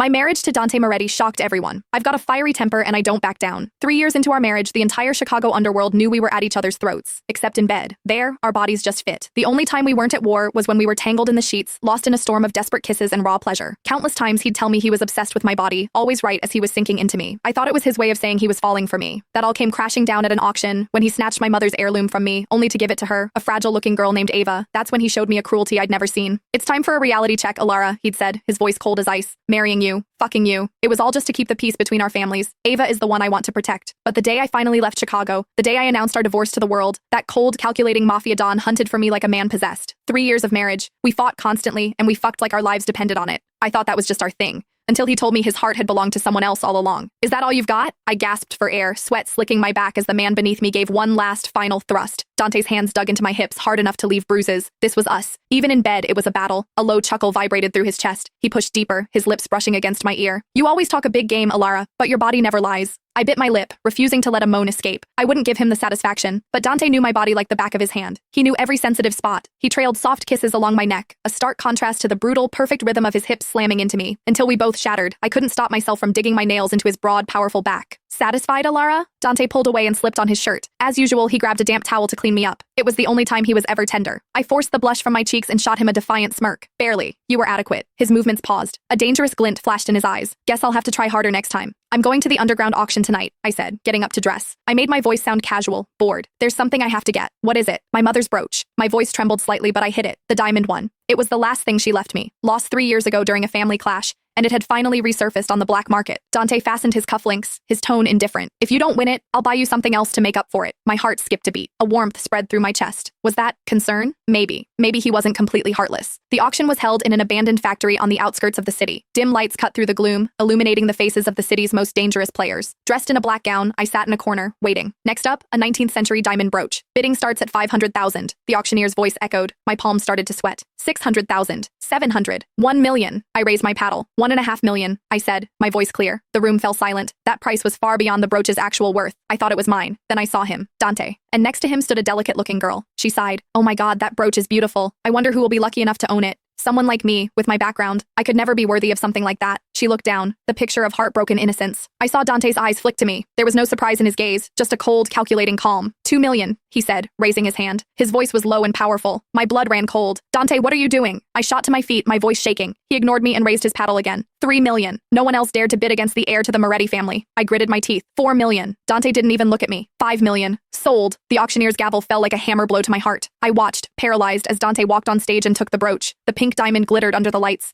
My marriage to Dante Moretti shocked everyone. I've got a fiery temper and I don't back down. 3 years into our marriage, the entire Chicago underworld knew we were at each other's throats, except in bed. There, our bodies just fit. The only time we weren't at war was when we were tangled in the sheets, lost in a storm of desperate kisses and raw pleasure. Countless times he'd tell me he was obsessed with my body, always right as he was sinking into me. I thought it was his way of saying he was falling for me. That all came crashing down at an auction when he snatched my mother's heirloom from me, only to give it to her, a fragile-looking girl named Ava. That's when he showed me a cruelty I'd never seen. "It's time for a reality check, Alara," he'd said, his voice cold as ice. "Marrying you. Fucking you. It was all just to keep the peace between our families. Ava is the one I want to protect." But the day I finally left Chicago, the day I announced our divorce to the world, that cold, calculating mafia don hunted for me like a man possessed. 3 years of marriage. We fought constantly, and we fucked like our lives depended on it. I thought that was just our thing. Until he told me his heart had belonged to someone else all along. "Is that all you've got?" I gasped for air, sweat slicking my back as the man beneath me gave one last, final thrust. Dante's hands dug into my hips hard enough to leave bruises. This was us. Even in bed, it was a battle. A low chuckle vibrated through his chest. He pushed deeper, his lips brushing against my ear. "You always talk a big game, Alara, but your body never lies." I bit my lip, refusing to let a moan escape. I wouldn't give him the satisfaction, but Dante knew my body like the back of his hand. He knew every sensitive spot. He trailed soft kisses along my neck, a stark contrast to the brutal, perfect rhythm of his hips slamming into me. Until we both shattered, I couldn't stop myself from digging my nails into his broad, powerful back. "Satisfied, Alara?" Dante pulled away and slipped on his shirt. As usual, he grabbed a damp towel to clean me up. It was the only time he was ever tender. I forced the blush from my cheeks and shot him a defiant smirk. "Barely. You were adequate." His movements paused. A dangerous glint flashed in his eyes. "Guess I'll have to try harder next time." "I'm going to the underground auction tonight," I said, getting up to dress. I made my voice sound casual, bored. "There's something I have to get." "What is it?" "My mother's brooch." My voice trembled slightly, but I hid it. The diamond one. It was the last thing she left me. Lost 3 years ago during a family clash, and it had finally resurfaced on the black market. Dante fastened his cufflinks, his tone indifferent. "If you don't win it, I'll buy you something else to make up for it." My heart skipped a beat. A warmth spread through my chest. Was that concern? Maybe. Maybe he wasn't completely heartless. The auction was held in an abandoned factory on the outskirts of the city. Dim lights cut through the gloom, illuminating the faces of the city's most dangerous players. Dressed in a black gown, I sat in a corner, waiting. Next up, a 19th century diamond brooch. Bidding starts at 500,000. The auctioneer's voice echoed. My palms started to sweat. 600,000. 700. 1 million. I raised my paddle. 1.5 million, I said, my voice clear. The room fell silent. That price was far beyond the brooch's actual worth. I thought it was mine. Then I saw him, Dante. And next to him stood a delicate-looking girl. She sighed. "Oh my God, that brooch is beautiful. I wonder who will be lucky enough to own it." Someone like me, with my background, I could never be worthy of something like that. She looked down, the picture of heartbroken innocence. I saw Dante's eyes flick to me. There was no surprise in his gaze, just a cold, calculating calm. 2 million, he said, raising his hand. His voice was low and powerful. My blood ran cold. "Dante, what are you doing?" I shot to my feet, my voice shaking. He ignored me and raised his paddle again. 3 million. No one else dared to bid against the heir to the Moretti family. I gritted my teeth. 4 million. Dante didn't even look at me. 5 million. Sold. The auctioneer's gavel fell like a hammer blow to my heart. I watched, paralyzed, as Dante walked on stage and took the brooch. The pink diamond glittered under the lights.